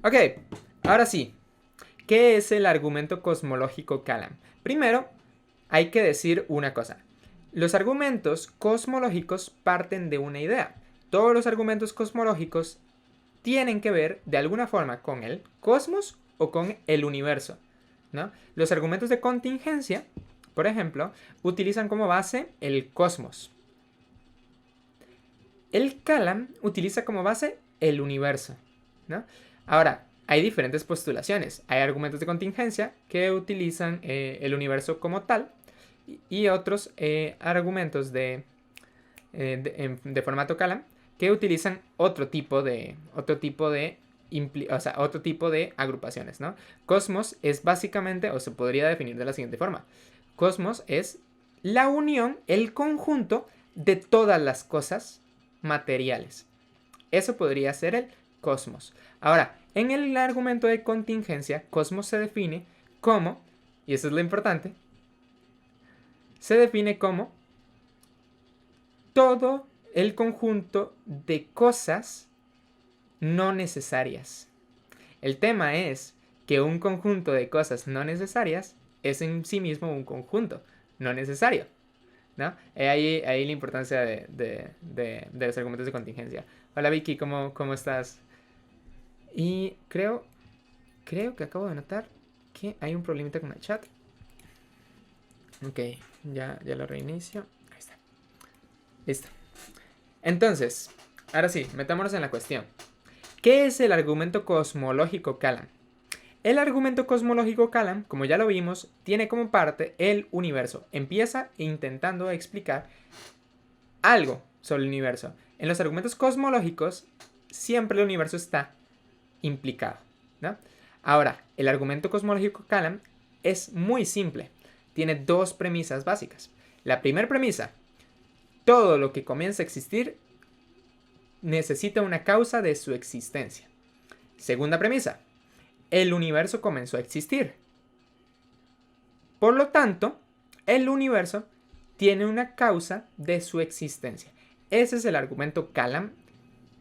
Ok, ahora sí. ¿Qué es el argumento cosmológico Kalam? Primero, hay que decir una cosa. Los argumentos cosmológicos parten de una idea. Todos los argumentos cosmológicos tienen que ver de alguna forma con el cosmos o con el universo, ¿no? Los argumentos de contingencia, por ejemplo, utilizan como base el cosmos. El Kalam utiliza como base el universo, ¿no? Ahora, hay diferentes postulaciones. Hay argumentos de contingencia que utilizan el universo como tal y otros argumentos de formato Kalam que utilizan otro tipo de agrupaciones, ¿no? Cosmos es básicamente, o se podría definir de la siguiente forma. Cosmos es la unión, el conjunto de todas las cosas materiales. Eso podría ser el cosmos. Ahora, en el argumento de contingencia, cosmos se define como, y eso es lo importante, se define como todo el conjunto de cosas no necesarias. El tema es que un conjunto de cosas no necesarias es en sí mismo un conjunto no necesario, ¿no? Ahí la importancia de los argumentos de contingencia. Hola Vicky, ¿cómo estás? Y creo que acabo de notar que hay un problemita con el chat. Ok, ya lo reinicio. Ahí está. Listo. Entonces, ahora sí, metámonos en la cuestión. ¿Qué es el argumento cosmológico Kalam? El argumento cosmológico Kalam, como ya lo vimos, tiene como parte el universo. Empieza intentando explicar algo sobre el universo. En los argumentos cosmológicos, siempre el universo está implicado, ¿no? Ahora, el argumento cosmológico Kalam es muy simple. Tiene dos premisas básicas. La primera premisa: todo lo que comienza a existir necesita una causa de su existencia. Segunda premisa: el universo comenzó a existir. Por lo tanto, el universo tiene una causa de su existencia. Ese es el argumento Kalam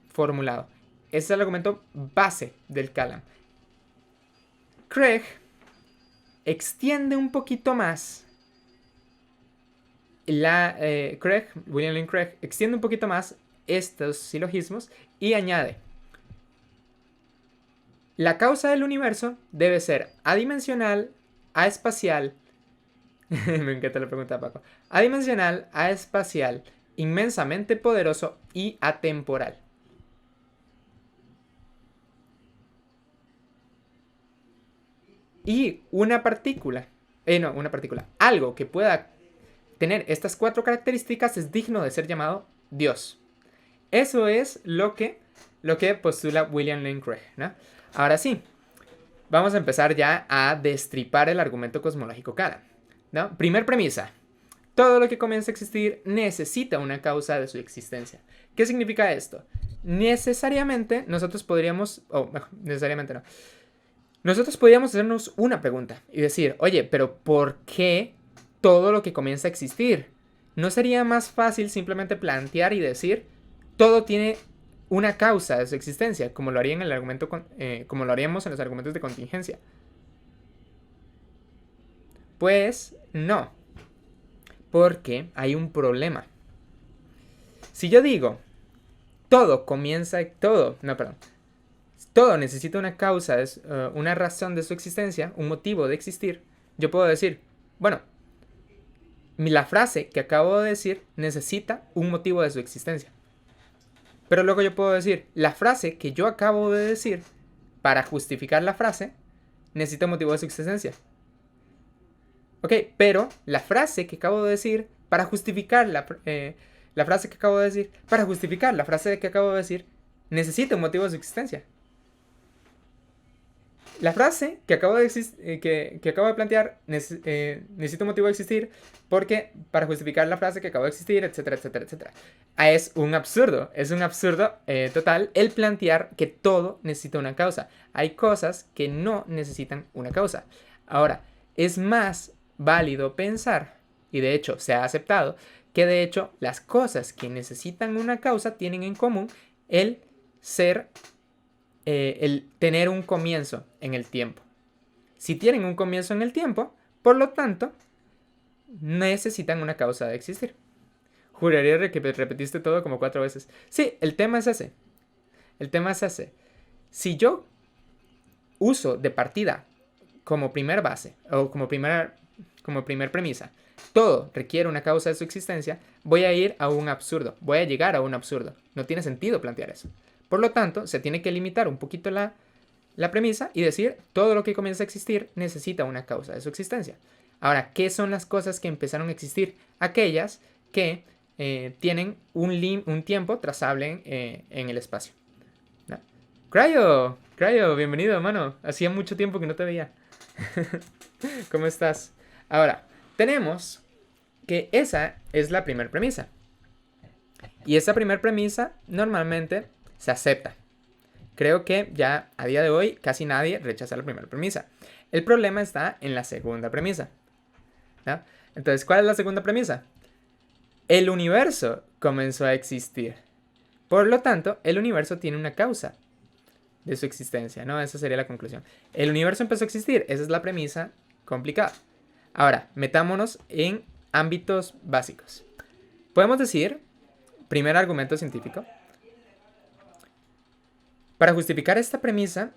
formulado. Ese es el argumento base del Kalam. Craig extiende un poquito más William Lane Craig extiende un poquito más estos silogismos y añade: la causa del universo debe ser adimensional, aespacial. Me encanta la pregunta de Paco. Adimensional, aespacial, inmensamente poderoso y atemporal. Y algo que pueda tener estas cuatro características es digno de ser llamado Dios. Eso es lo que postula William Lane Craig, ¿no? Ahora sí, vamos a empezar ya a destripar el argumento cosmológico Kalam, ¿no? Primer premisa: todo lo que comienza a existir necesita una causa de su existencia. ¿Qué significa esto? Necesariamente nosotros podríamos, necesariamente no, nosotros podríamos hacernos una pregunta y decir: oye, pero ¿por qué todo lo que comienza a existir? ¿No sería más fácil simplemente plantear y decir: todo tiene una causa de su existencia, como lo haría en el argumento como lo haríamos en los argumentos de contingencia? Pues no, porque hay un problema. Si yo digo todo necesita una causa, una razón de su existencia, un motivo de existir, yo puedo decir: bueno, la frase que acabo de decir necesita un motivo de su existencia. Pero luego yo puedo decir: la frase que yo acabo de decir, para justificar la frase, necesita un motivo de su existencia. Ok, pero la frase que acabo de decir, para justificar la frase que acabo de decir, necesita un motivo de su existencia. La frase que acabo de plantear necesita un motivo de existir porque para justificar la frase que acabo de existir, etcétera, etcétera, etcétera. Es un absurdo total el plantear que todo necesita una causa. Hay cosas que no necesitan una causa. Ahora, es más válido pensar, y de hecho se ha aceptado, que de hecho las cosas que necesitan una causa tienen en común el ser el tener un comienzo en el tiempo. Si tienen un comienzo en el tiempo, por lo tanto, necesitan una causa de existir. Juraría que repetiste todo como 4 veces. Sí, el tema es ese. El tema es ese. Si yo uso de partida como primer base o como primer premisa, todo requiere una causa de su existencia, voy a ir a un absurdo. Voy a llegar a un absurdo. No tiene sentido plantear eso. Por lo tanto, se tiene que limitar un poquito la premisa y decir, todo lo que comienza a existir necesita una causa de su existencia. Ahora, ¿qué son las cosas que empezaron a existir? Aquellas que tienen un tiempo trazable en el espacio. ¿No? Cryo, bienvenido, hermano. Hacía mucho tiempo que no te veía. ¿Cómo estás? Ahora, tenemos que esa es la primera premisa. Y esa primera premisa normalmente se acepta. Creo que ya a día de hoy casi nadie rechaza la primera premisa. El problema está en la segunda premisa, ¿no? Entonces, ¿cuál es la segunda premisa? El universo comenzó a existir. Por lo tanto, el universo tiene una causa de su existencia, ¿no? Esa sería la conclusión. El universo empezó a existir. Esa es la premisa complicada. Ahora, metámonos en ámbitos básicos. Podemos decir, primer argumento científico, para justificar esta premisa,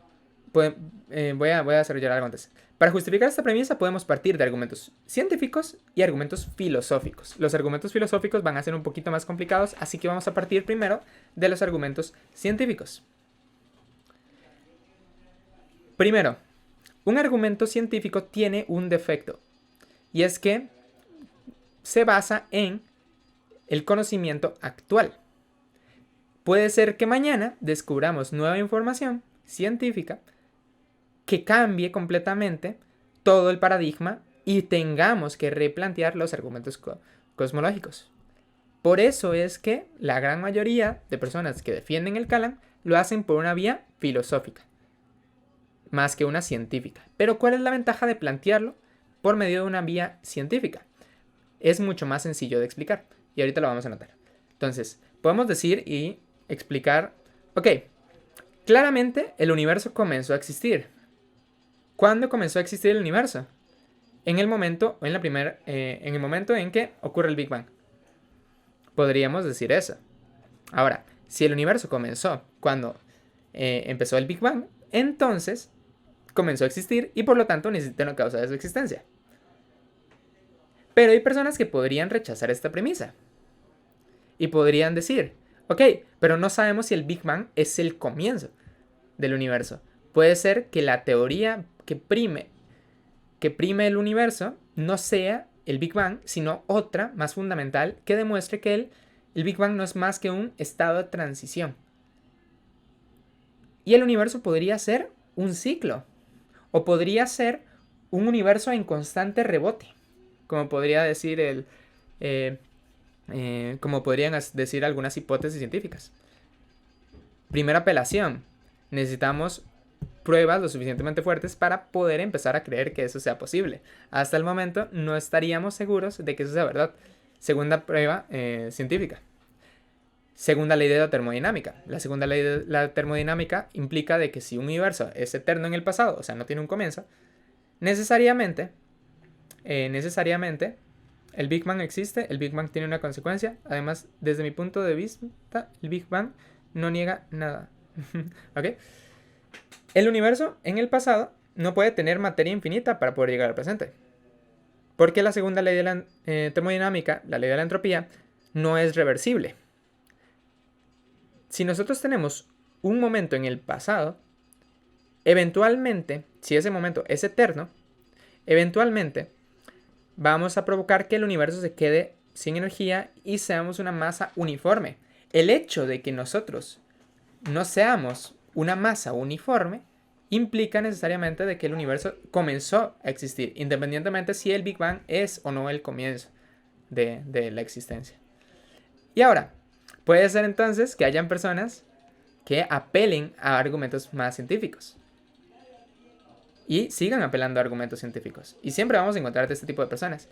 voy a desarrollar algo antes. Para justificar esta premisa podemos partir de argumentos científicos y argumentos filosóficos. Los argumentos filosóficos van a ser un poquito más complicados, así que vamos a partir primero de los argumentos científicos. Primero, un argumento científico tiene un defecto, y es que se basa en el conocimiento actual. Puede ser que mañana descubramos nueva información científica que cambie completamente todo el paradigma y tengamos que replantear los argumentos cosmológicos. Por eso es que la gran mayoría de personas que defienden el Kalam lo hacen por una vía filosófica, más que una científica. Pero ¿cuál es la ventaja de plantearlo por medio de una vía científica? Es mucho más sencillo de explicar y ahorita lo vamos a notar. Entonces, podemos decir y explicar, ok, claramente el universo comenzó a existir. ¿Cuándo comenzó a existir el universo? En el momento en que ocurre el Big Bang. Podríamos decir eso. Ahora, si el universo comenzó cuando empezó el Big Bang, entonces comenzó a existir y por lo tanto necesita una causa de su existencia. Pero hay personas que podrían rechazar esta premisa y podrían decir, ok, pero no sabemos si el Big Bang es el comienzo del universo. Puede ser que la teoría que prime el universo no sea el Big Bang, sino otra más fundamental que demuestre que el Big Bang no es más que un estado de transición. Y el universo podría ser un ciclo, o podría ser un universo en constante rebote, como podría decir como podrían decir algunas hipótesis científicas. Primera apelación. Necesitamos pruebas lo suficientemente fuertes para poder empezar a creer que eso sea posible. Hasta el momento no estaríamos seguros de que eso sea verdad. Segunda prueba científica. Segunda ley de la termodinámica. La segunda ley de la termodinámica implica de que si un universo es eterno en el pasado, o sea, no tiene un comienzo, necesariamente el Big Bang existe, el Big Bang tiene una consecuencia. Además, desde mi punto de vista, el Big Bang no niega nada. ¿Ok? El universo en el pasado no puede tener materia infinita para poder llegar al presente. Porque la segunda ley de la termodinámica, la ley de la entropía, no es reversible. Si nosotros tenemos un momento en el pasado, eventualmente, si ese momento es eterno, eventualmente vamos a provocar que el universo se quede sin energía y seamos una masa uniforme. El hecho de que nosotros no seamos una masa uniforme implica necesariamente de que el universo comenzó a existir, independientemente si el Big Bang es o no el comienzo de la existencia. Y ahora, puede ser entonces que hayan personas que apelen a argumentos más científicos y sigan apelando a argumentos científicos. Y siempre vamos a encontrar de este tipo de personas.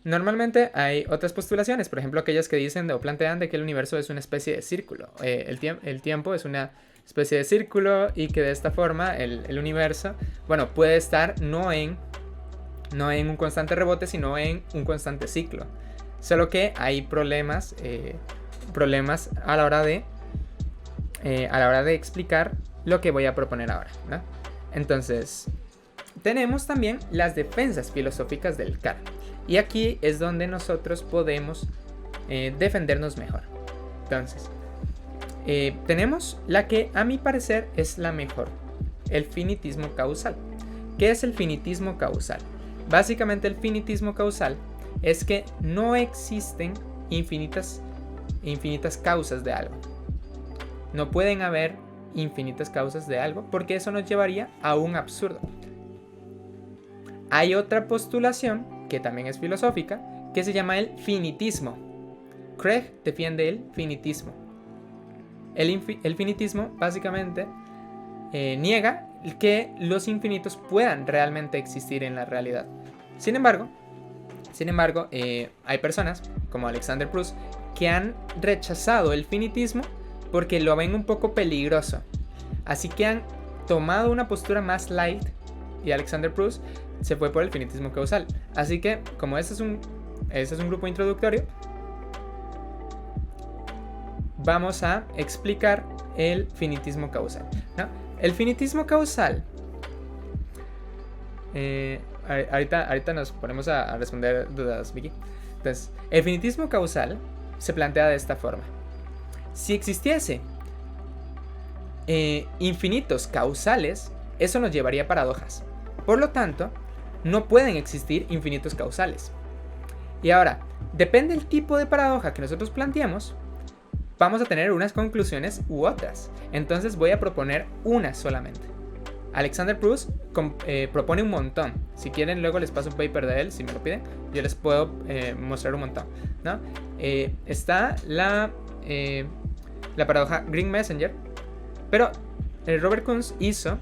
Normalmente hay otras postulaciones, por ejemplo, aquellas que dicen o plantean de que el universo es una especie de círculo. El tiempo es una especie de círculo y que de esta forma el universo, bueno, puede estar no en un constante rebote, sino en un constante ciclo. Solo que hay problemas a la hora de explicar lo que voy a proponer ahora, ¿no? Entonces, tenemos también las defensas filosóficas del Kant. Y aquí es donde nosotros podemos defendernos mejor. Entonces, tenemos la que a mi parecer es la mejor, el finitismo causal. ¿Qué es el finitismo causal? Básicamente el finitismo causal es que no existen infinitas causas de algo. No pueden haber infinitas causas de algo porque eso nos llevaría a un absurdo. Hay otra postulación que también es filosófica que se llama el finitismo. Craig defiende el finitismo. El finitismo básicamente niega que los infinitos puedan realmente existir en la realidad. Sin embargo, hay personas como Alexander Proust que han rechazado el finitismo porque lo ven un poco peligroso. Así que han tomado una postura más light y Alexander Proust se fue por el finitismo causal. Así que, como este es un grupo introductorio, vamos a explicar el finitismo causal, ¿no? El finitismo causal, ahorita nos ponemos a responder dudas, Vicky. Entonces, el finitismo causal se plantea de esta forma. Si existiese infinitos causales, eso nos llevaría a paradojas. Por lo tanto, no pueden existir infinitos causales. Y ahora, depende del tipo de paradoja que nosotros planteamos, vamos a tener unas conclusiones u otras. Entonces voy a proponer una solamente. Alexander Proust propone un montón. Si quieren, luego les paso un paper de él, si me lo piden. Yo les puedo mostrar un montón, ¿no? Está la paradoja Green-Messenger, pero Robert Kunz hizo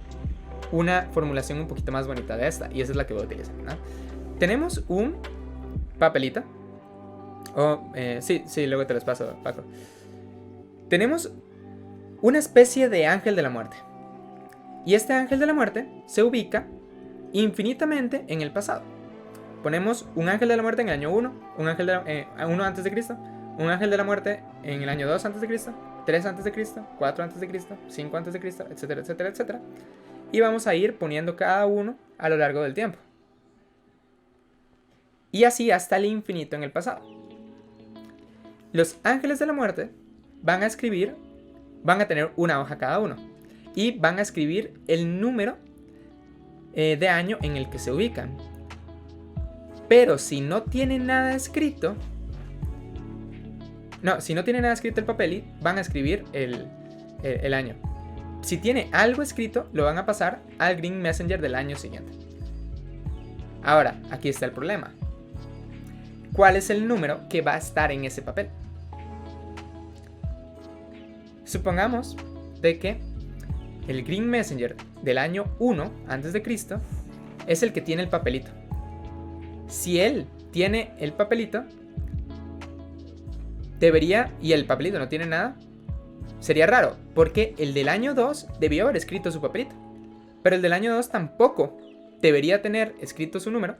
una formulación un poquito más bonita de esta, y esa es la que voy a utilizar, ¿no? Tenemos un papelito. Sí, luego te los paso, Paco. Tenemos una especie de ángel de la muerte. Y este ángel de la muerte se ubica infinitamente en el pasado. Ponemos un ángel de la muerte en el año 1, un ángel de 1 antes de Cristo, un ángel de la muerte en el año 2 antes de Cristo, 3 antes de Cristo, 4 antes de Cristo, 5 antes de Cristo, etcétera, etcétera, etcétera. Y vamos a ir poniendo cada uno a lo largo del tiempo. Y así hasta el infinito en el pasado. Los ángeles de la muerte van a tener una hoja cada uno. Y van a escribir el número de año en el que se ubican. Pero si no tiene nada escrito, el papel, van a escribir el año. Si tiene algo escrito, lo van a pasar al Green-Messenger del año siguiente. Ahora, aquí está el problema. ¿Cuál es el número que va a estar en ese papel? Supongamos de que el Green-Messenger del año 1 antes de Cristo es el que tiene el papelito. Si él tiene el papelito, y el papelito no tiene nada, sería raro, porque el del año 2 debió haber escrito su papelito. Pero el del año 2 tampoco debería tener escrito su número,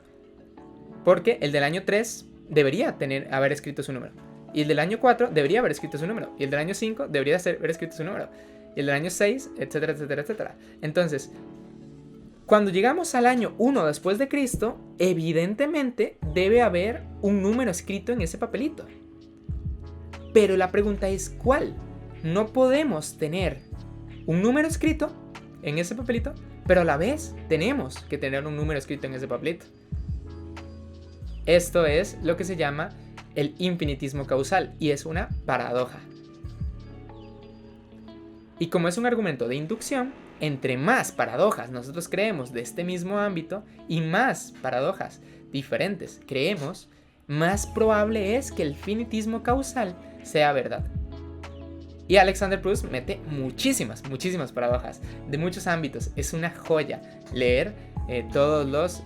porque el del año 3 debería haber escrito su número. Y el del año 4 debería haber escrito su número. Y el del año 5 debería haber escrito su número. Y el del año 6, etcétera, etcétera, etcétera. Entonces, cuando llegamos al año 1 después de Cristo, evidentemente debe haber un número escrito en ese papelito. Pero la pregunta es ¿cuál? No podemos tener un número escrito en ese papelito, pero a la vez tenemos que tener un número escrito en ese papelito. Esto es lo que se llama el infinitismo causal y es una paradoja. Y como es un argumento de inducción, entre más paradojas nosotros creemos de este mismo ámbito y más paradojas diferentes creemos, más probable es que el finitismo causal sea verdad. Y Alexander Proust mete muchísimas paradojas de muchos ámbitos. Es una joya leer todos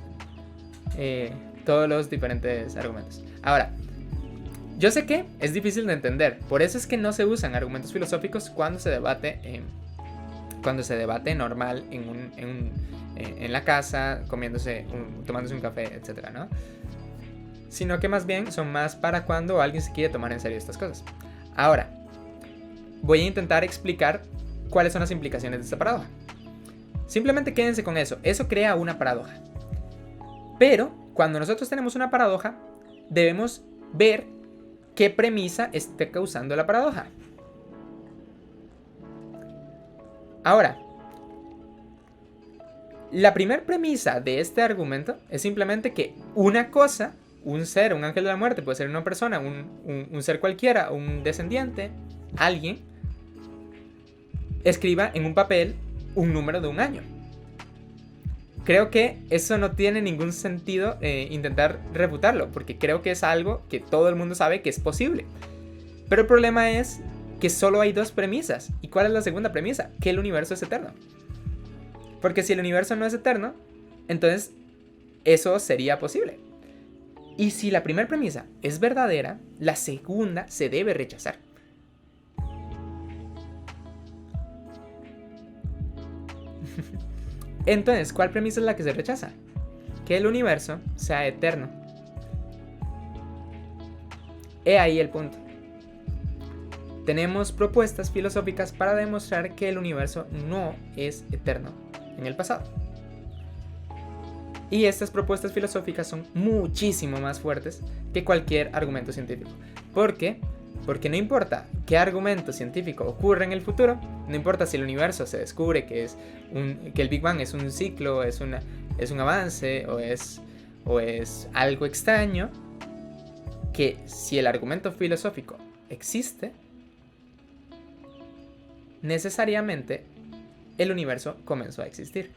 los diferentes argumentos. Ahora, yo sé que es difícil de entender, por eso es que no se usan argumentos filosóficos cuando se debate cuando se debate normal en la casa, tomándose un café, etcétera, ¿no? Sino que más bien son más para cuando alguien se quiere tomar en serio estas cosas. Ahora, voy a intentar explicar cuáles son las implicaciones de esta paradoja. Simplemente quédense con eso. Eso crea una paradoja. Pero cuando nosotros tenemos una paradoja, debemos ver qué premisa está causando la paradoja. Ahora, la primera premisa de este argumento es simplemente que una cosa, un ser, un ángel de la muerte, puede ser una persona, un ser cualquiera, un descendiente, alguien, escriba en un papel un número de un año. Creo que eso no tiene ningún sentido intentar refutarlo, porque creo que es algo que todo el mundo sabe que es posible. Pero el problema es que solo hay dos premisas. ¿Y cuál es la segunda premisa? Que el universo es eterno. Porque si el universo no es eterno, entonces eso sería posible. Y si la primera premisa es verdadera, la segunda se debe rechazar. Entonces, ¿cuál premisa es la que se rechaza? Que el universo sea eterno. He ahí el punto. Tenemos propuestas filosóficas para demostrar que el universo no es eterno en el pasado. Y estas propuestas filosóficas son muchísimo más fuertes que cualquier argumento científico. ¿Por qué? Porque no importa qué argumento científico ocurra en el futuro, no importa si el universo se descubre que el Big Bang es un ciclo, es un avance o es algo extraño, que si el argumento filosófico existe, necesariamente el universo comenzó a existir.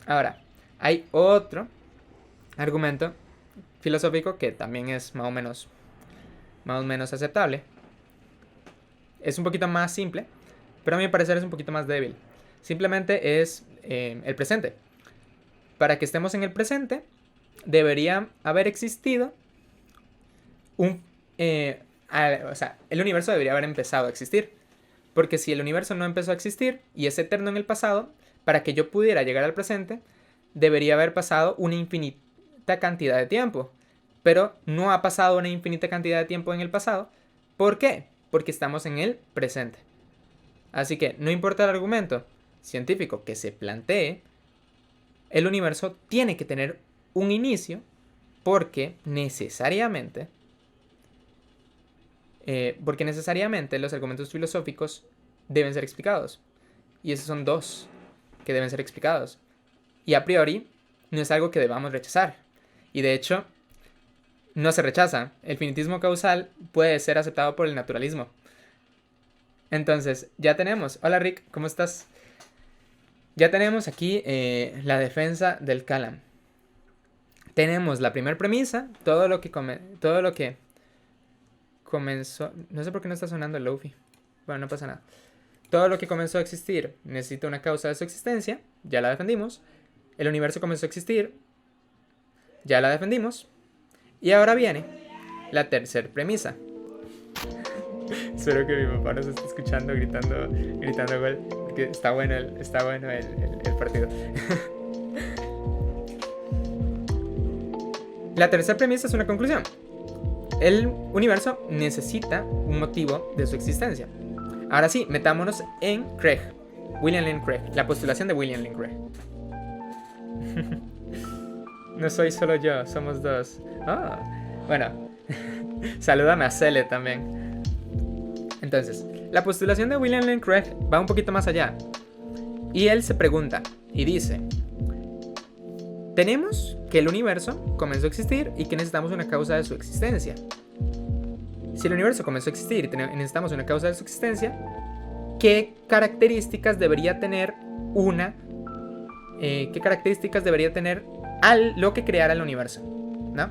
Ahora, hay otro argumento filosófico que también es más o menos aceptable. Es un poquito más simple, pero a mi parecer es un poquito más débil. Simplemente es el presente. Para que estemos en el presente, debería haber existido el universo debería haber empezado a existir. Porque si el universo no empezó a existir y es eterno en el pasado, para que yo pudiera llegar al presente, debería haber pasado una infinita cantidad de tiempo. Pero no ha pasado una infinita cantidad de tiempo en el pasado. ¿Por qué? Porque estamos en el presente. Así que no importa el argumento científico que se plantee, el universo tiene que tener un inicio porque necesariamente los argumentos filosóficos deben ser explicados. Y esos son dos que deben ser explicados. Y a priori no es algo que debamos rechazar. Y de hecho, no se rechaza. El finitismo causal puede ser aceptado por el naturalismo. Entonces, ya tenemos. Hola Rick, ¿cómo estás? Ya tenemos aquí la defensa del Kalam. Tenemos la primera premisa, todo lo que comenzó. No sé por qué no está sonando el Lofi. Bueno, no pasa nada. Todo lo que comenzó a existir necesita una causa de su existencia. Ya la defendimos. El universo comenzó a existir. Ya la defendimos. Y ahora viene la tercera premisa. Espero que mi papá nos esté escuchando gritando gol. Porque está bueno el partido. La tercera premisa es una conclusión. El universo necesita un motivo de su existencia. Ahora sí, metámonos en Craig. William Lane Craig. La postulación de William Lane Craig. No soy solo yo, somos dos. Oh, bueno, salúdame a Cele también. Entonces, la postulación de William Lane Craig va un poquito más allá. Y él se pregunta y dice: tenemos que el universo comenzó a existir y que necesitamos una causa de su existencia. Si el universo comenzó a existir y necesitamos una causa de su existencia, ¿qué características debería tener lo que creara el universo? ¿No?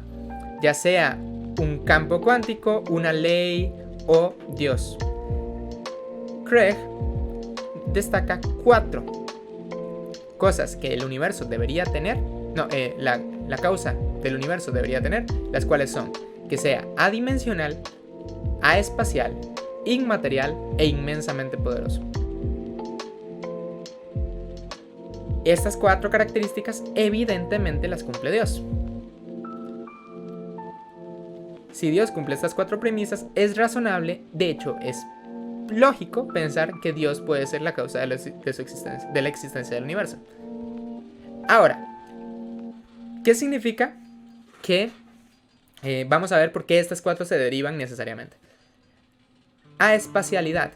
Ya sea un campo cuántico, una ley o Dios. Craig destaca 4 cosas que el universo debería tener. La causa del universo debería tener, las cuales son que sea adimensional, aespacial, inmaterial e inmensamente poderoso. Estas 4 características evidentemente las cumple Dios. Si Dios cumple estas 4 premisas, es razonable, de hecho es lógico pensar que Dios puede ser la causa de la existencia del universo. Ahora, ¿qué significa que vamos a ver por qué estas 4 se derivan necesariamente? Aespacialidad.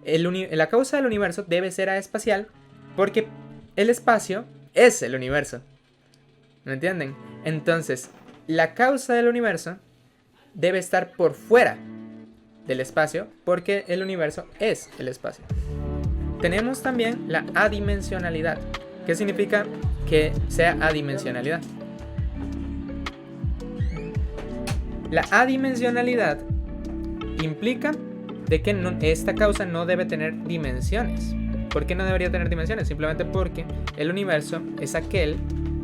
La causa del universo debe ser aespacial porque el espacio es el universo. ¿Me entienden? Entonces, la causa del universo debe estar por fuera del espacio porque el universo es el espacio. Tenemos también la adimensionalidad. ¿Qué significa que sea adimensionalidad? La adimensionalidad implica de que esta causa no debe tener dimensiones. ¿Por qué no debería tener dimensiones? Simplemente porque el universo es aquel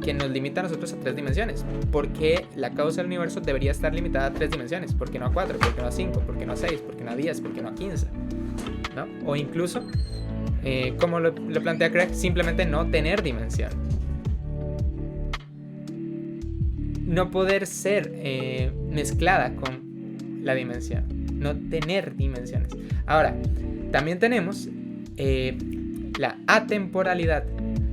que nos limita a nosotros a 3 dimensiones. ¿Por qué la causa del universo debería estar limitada a 3 dimensiones? ¿Por qué no a 4? ¿Por qué no a 5? ¿Por qué no a 6? ¿Por qué no a 10? ¿Por qué no a 15? ¿No? O incluso, como lo plantea Craig, simplemente no tener dimensión. No poder ser mezclada con la dimensión. No tener dimensiones. Ahora, también tenemos la atemporalidad.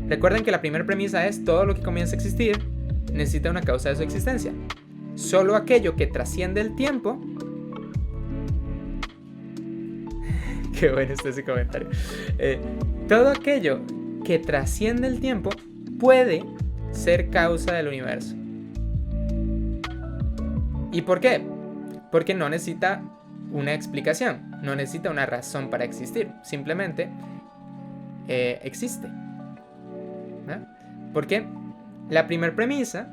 Recuerden que la primera premisa es: todo lo que comienza a existir necesita una causa de su existencia. Solo aquello que trasciende el tiempo. Qué bueno está ese comentario. Todo aquello que trasciende el tiempo puede ser causa del universo. ¿Y por qué? Porque no necesita una explicación, no necesita una razón para existir, simplemente existe. ¿No? Porque la primera premisa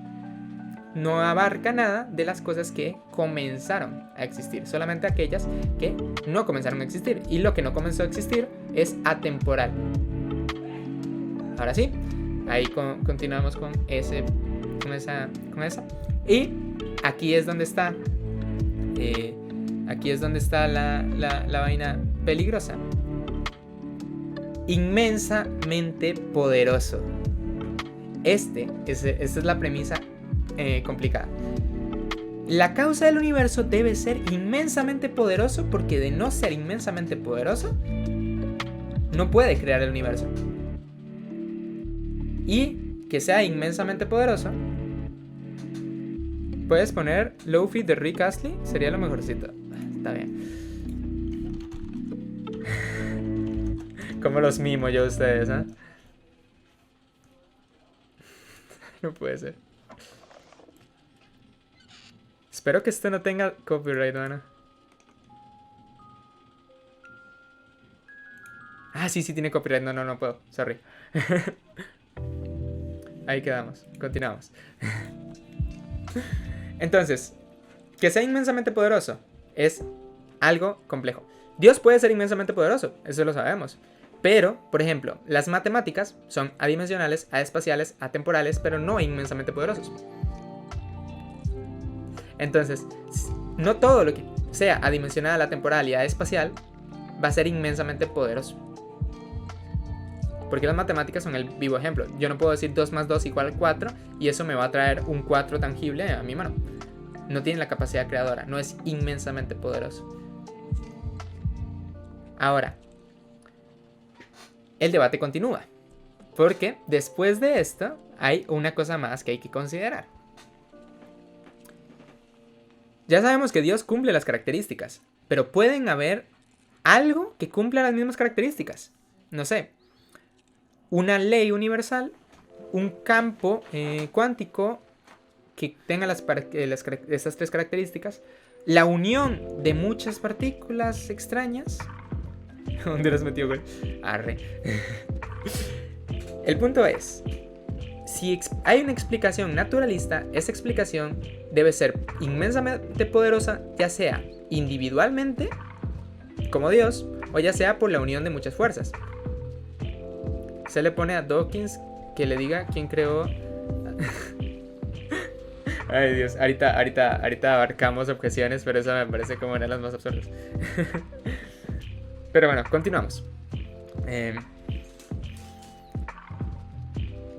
no abarca nada de las cosas que comenzaron a existir, solamente aquellas que no comenzaron a existir, y lo que no comenzó a existir es atemporal. Ahora sí, ahí continuamos con esa. Y aquí es donde está la vaina peligrosa. Inmensamente poderoso. Esta es la premisa complicada. La causa del universo debe ser inmensamente poderoso, porque de no ser inmensamente poderoso no puede crear el universo. Y que sea inmensamente poderoso, puedes poner Lofi de Rick Astley, sería lo mejorcito. Está bien. Como los mimo yo a ustedes, ¿eh? No puede ser. Espero que esto no tenga copyright, ¿no? Ah, sí tiene copyright. No puedo. Sorry. Ahí quedamos. Continuamos. Entonces, que sea inmensamente poderoso es algo complejo. Dios puede ser inmensamente poderoso, eso lo sabemos. Pero, por ejemplo, las matemáticas son adimensionales, aespaciales, atemporales, pero no inmensamente poderosos. Entonces, no todo lo que sea adimensional, atemporal y aespacial va a ser inmensamente poderoso. Porque las matemáticas son el vivo ejemplo. Yo no puedo decir 2 más 2 igual 4 y eso me va a traer un 4 tangible a mi mano. No tiene la capacidad creadora, no es inmensamente poderoso. Ahora, el debate continúa, porque después de esto hay una cosa más que hay que considerar. Ya sabemos que Dios cumple las características, pero pueden haber algo que cumpla las mismas características. No sé, una ley universal, un campo cuántico que tenga estas 3 características, la unión de muchas partículas extrañas. ¿Dónde las metió, güey? Arre. El punto es, si hay una explicación naturalista, esa explicación debe ser inmensamente poderosa, ya sea individualmente, como Dios, o ya sea por la unión de muchas fuerzas. Se le pone a Dawkins que le diga quién creó. Ay, Dios, ahorita abarcamos objeciones, pero esa me parece como una de las más absurdas. Pero bueno, continuamos.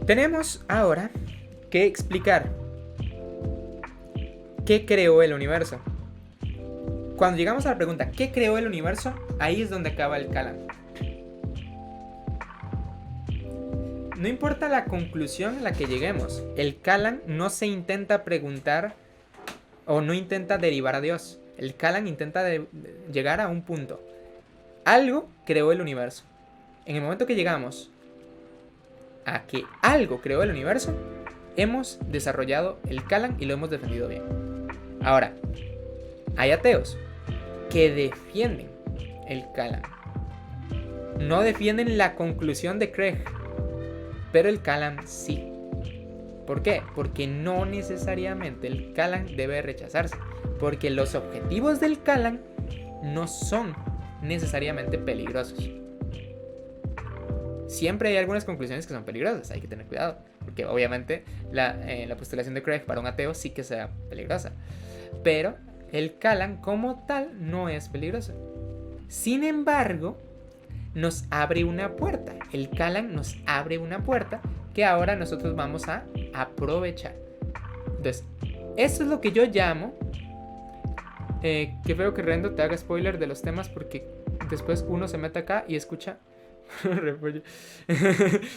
Tenemos ahora que explicar qué creó el universo. Cuando llegamos a la pregunta ¿qué creó el universo? Ahí es donde acaba el Kalam. No importa la conclusión a la que lleguemos, el Kalam no se intenta preguntar o no intenta derivar a Dios. El Kalam intenta llegar a un punto. Algo creó el universo. En el momento que llegamos a que algo creó el universo, hemos desarrollado el Kalam y lo hemos defendido bien. Ahora, hay ateos que defienden el Kalam. No defienden la conclusión de Craig, pero el Kalam sí. ¿Por qué? Porque no necesariamente el Kalam debe rechazarse. Porque los objetivos del Kalam no son necesariamente peligrosos. Siempre hay algunas conclusiones que son peligrosas, hay que tener cuidado. Porque obviamente la postulación de Craig para un ateo sí que sea peligrosa. Pero el Kalam como tal no es peligroso. Sin embargo, nos abre una puerta. El Kalam nos abre una puerta que ahora nosotros vamos a aprovechar. Entonces, eso es lo que yo llamo... que feo que Rendo te haga spoiler de los temas porque después uno se mete acá y escucha...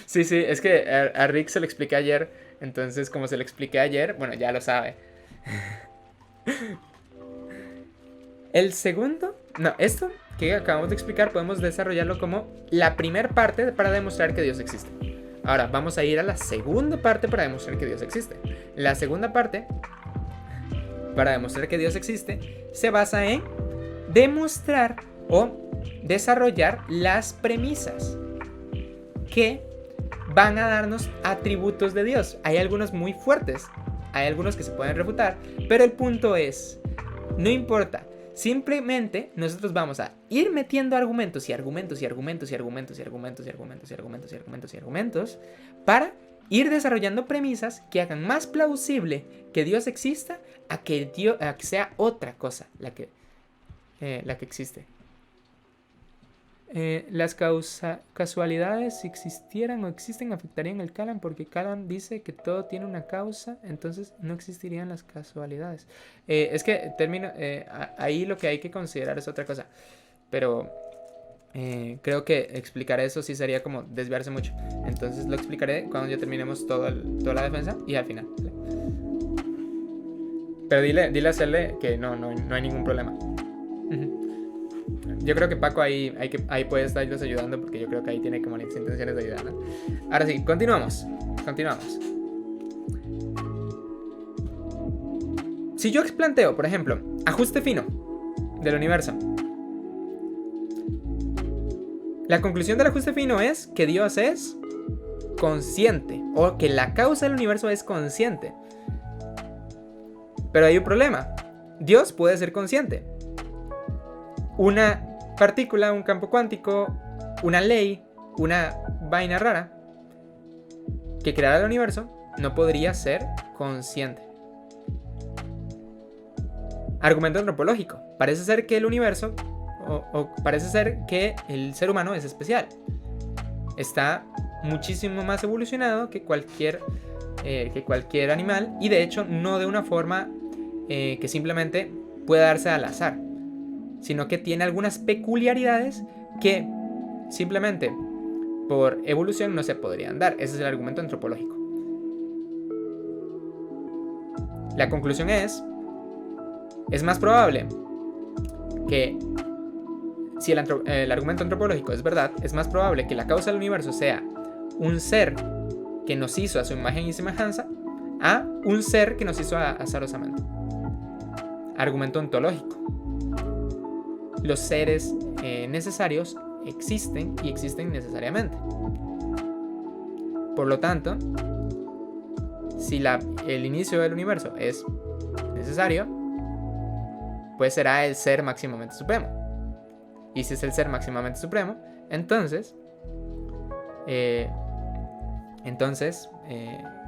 Sí, es que a Rick se lo expliqué ayer. Entonces, como se lo expliqué ayer, bueno, ya lo sabe. El segundo... No, esto que acabamos de explicar podemos desarrollarlo como la primera parte para demostrar que Dios existe. Ahora, vamos a ir a la segunda parte para demostrar que Dios existe. La segunda parte, para demostrar que Dios existe, se basa en demostrar o desarrollar las premisas que van a darnos atributos de Dios. Hay algunos muy fuertes, hay algunos que se pueden refutar, pero el punto es, no importa, simplemente nosotros vamos a ir metiendo argumentos y argumentos y argumentos y argumentos y argumentos y argumentos y argumentos y argumentos y argumentos para ir desarrollando premisas que hagan más plausible que Dios exista a que sea otra cosa la que existe. Las casualidades, si existieran o existen, afectarían el Kalam, porque Kalam dice que todo tiene una causa, entonces no existirían las casualidades. Es que ahí lo que hay que considerar es otra cosa, pero creo que explicar eso sí sería como desviarse mucho. Entonces lo explicaré cuando ya terminemos toda la defensa y al final. Pero dile a Cele que no hay ningún problema. Yo creo que Paco ahí puede estarlos ayudando, porque yo creo que ahí tiene como las intenciones de ayudar, ¿no? Ahora sí, continuamos. Si yo planteo, por ejemplo, ajuste fino del universo, la conclusión del ajuste fino es que Dios es consciente, o que la causa del universo es consciente. Pero hay un problema. Dios puede ser consciente. Una partícula, un campo cuántico, una ley, una vaina rara que creara el universo no podría ser consciente. Argumento antropológico. Parece ser que el universo, o parece ser que el ser humano es especial. Está muchísimo más evolucionado que cualquier animal, y de hecho no de una forma que simplemente pueda darse al azar, sino que tiene algunas peculiaridades que simplemente por evolución no se podrían dar. Ese es el argumento antropológico. La conclusión es más probable que, si el argumento antropológico es verdad, es más probable que la causa del universo sea un ser que nos hizo a su imagen y semejanza a un ser que nos hizo azarosamente. Argumento ontológico. Los seres necesarios existen y existen necesariamente. Por lo tanto, si el inicio del universo es necesario, pues será el ser máximamente supremo. Y si es el ser máximamente supremo, entonces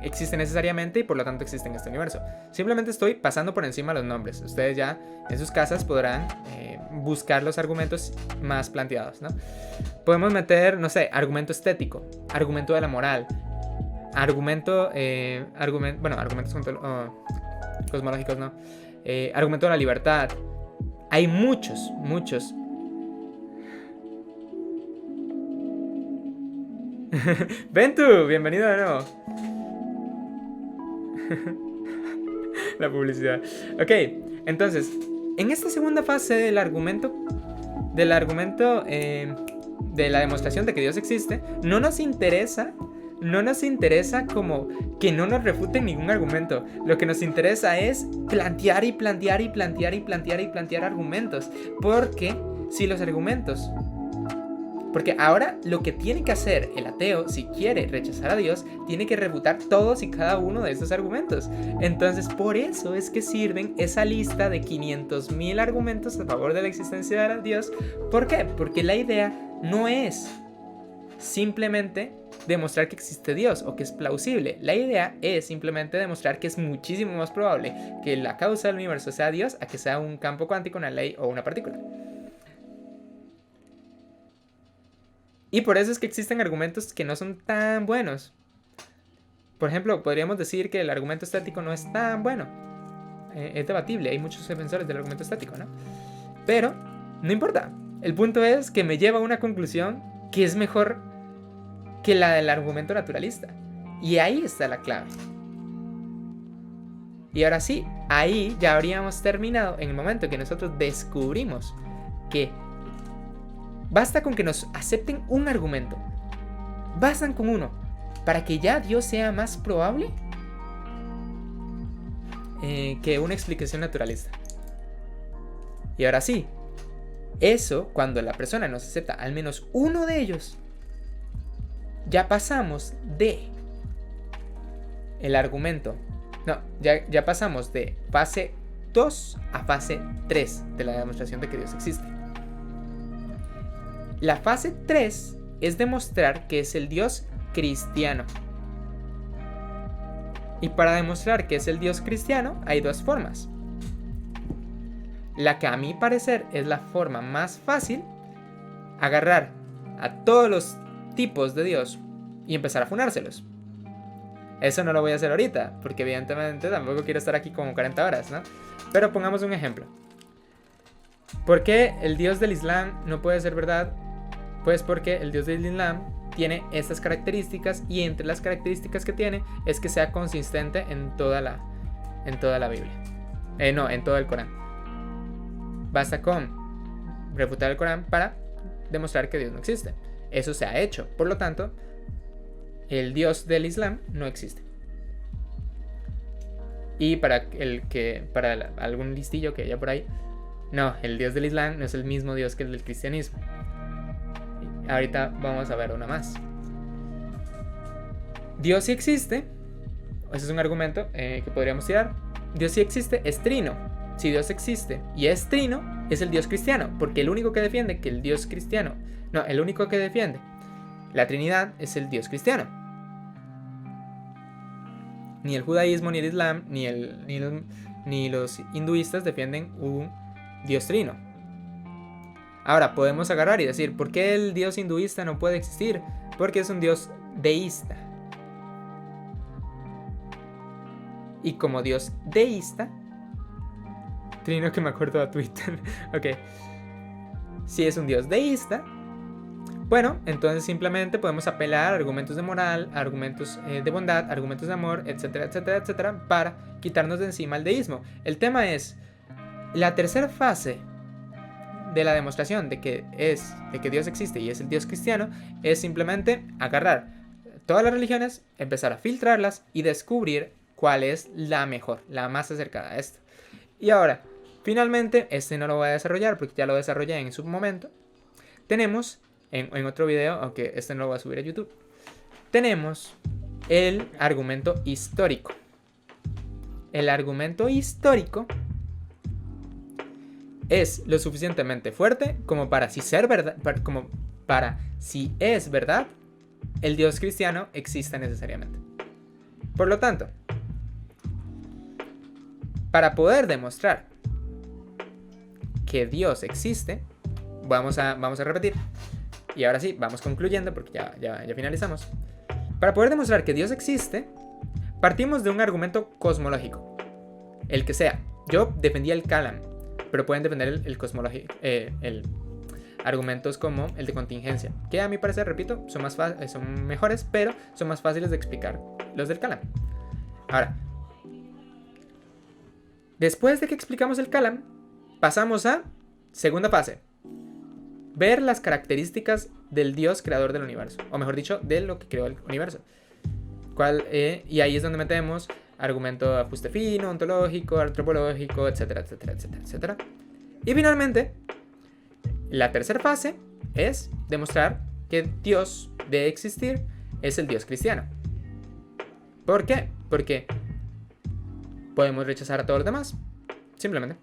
existe necesariamente y por lo tanto existe en este universo. Simplemente estoy pasando por encima los nombres. Ustedes ya en sus casas podrán buscar los argumentos más planteados, ¿no? Podemos meter, no sé, argumento estético, argumento de la moral, argumentos cosmológicos, ¿no? Argumento de la libertad. Hay muchos. Ventu, bienvenido de nuevo. La publicidad. Ok, entonces, en esta segunda fase del argumento de la demostración de que Dios existe, no nos interesa como que no nos refuten ningún argumento. Lo que nos interesa es plantear argumentos. Porque ahora lo que tiene que hacer el ateo, si quiere rechazar a Dios, tiene que refutar todos y cada uno de estos argumentos. Entonces, por eso es que sirven esa lista de 500,000 argumentos a favor de la existencia de Dios. ¿Por qué? Porque la idea no es simplemente demostrar que existe Dios o que es plausible. La idea es simplemente demostrar que es muchísimo más probable que la causa del universo sea Dios a que sea un campo cuántico, una ley o una partícula. Y por eso es que existen argumentos que no son tan buenos. Por ejemplo, podríamos decir que el argumento estático no es tan bueno. Es debatible, hay muchos defensores del argumento estático, ¿no? Pero no importa. El punto es que me lleva a una conclusión que es mejor que la del argumento naturalista. Y ahí está la clave. Y ahora sí, ahí ya habríamos terminado en el momento que nosotros descubrimos que basta con que nos acepten un argumento. Bastan con uno para que ya Dios sea más probable que una explicación naturalista. Y ahora sí, eso, cuando la persona nos acepta al menos uno de ellos, ya pasamos de el argumento. No, ya pasamos de fase 2 a fase 3 de la demostración de que Dios existe. La fase 3 es demostrar que es el Dios cristiano. Y para demostrar que es el Dios cristiano hay dos formas. La que a mi parecer es la forma más fácil, agarrar a todos los tipos de Dios y empezar a funárselos. Eso no lo voy a hacer ahorita, porque evidentemente tampoco quiero estar aquí como 40 horas, ¿no? Pero pongamos un ejemplo. ¿Por qué el Dios del Islam no puede ser verdad? Pues porque el Dios del Islam tiene estas características, y entre las características que tiene es que sea consistente en toda la Biblia. En todo el Corán. Basta con refutar el Corán para demostrar que Dios no existe. Eso se ha hecho. Por lo tanto, el Dios del Islam no existe. Y para algún listillo que haya por ahí, no, el Dios del Islam no es el mismo Dios que el del cristianismo. Ahorita vamos a ver una más. Dios sí existe. Ese es un argumento que podríamos tirar. Dios sí existe, es trino. Si Dios existe y es trino, es el Dios cristiano. Porque el único que defiende que el Dios cristiano... No, el único que defiende la Trinidad es el Dios cristiano. Ni el judaísmo, ni el islam, ni los hinduistas defienden un Dios trino. Ahora, podemos agarrar y decir, ¿por qué el Dios hinduista no puede existir? Porque es un Dios deísta. Y como Dios deísta... Trino que me acuerdo de Twitter. Ok. Si es un Dios deísta, bueno, entonces simplemente podemos apelar a argumentos de moral, a argumentos de bondad, argumentos de amor, etcétera, etcétera, etcétera, para quitarnos de encima el deísmo. El tema es, la tercera fase de la demostración de que Dios existe y es el Dios cristiano, es simplemente agarrar todas las religiones, empezar a filtrarlas y descubrir cuál es la mejor, la más acercada a esto. Y ahora, finalmente, no lo voy a desarrollar porque ya lo desarrollé en su momento. Tenemos, en otro video, aunque no lo voy a subir a YouTube, tenemos el argumento histórico. El argumento histórico es lo suficientemente fuerte como para si es verdad, el Dios cristiano exista necesariamente. Por lo tanto, para poder demostrar que Dios existe, vamos a repetir. Y ahora sí, vamos concluyendo porque ya finalizamos. Para poder demostrar que Dios existe, partimos de un argumento cosmológico. El que sea. Yo defendía el Kalam, pero pueden defender el cosmológico. Argumentos como el de contingencia, que a mi parecer, repito, son mejores, pero son más fáciles de explicar los del Kalam. Ahora, después de que explicamos el Kalam, pasamos a segunda fase. Ver las características del Dios creador del universo, o mejor dicho, de lo que creó el universo. Y ahí es donde metemos argumento de ajuste fino, ontológico, antropológico, etcétera, etcétera, etcétera, etcétera. Y finalmente, la tercera fase es demostrar que Dios de existir es el Dios cristiano. ¿Por qué? Porque podemos rechazar a todos los demás, simplemente.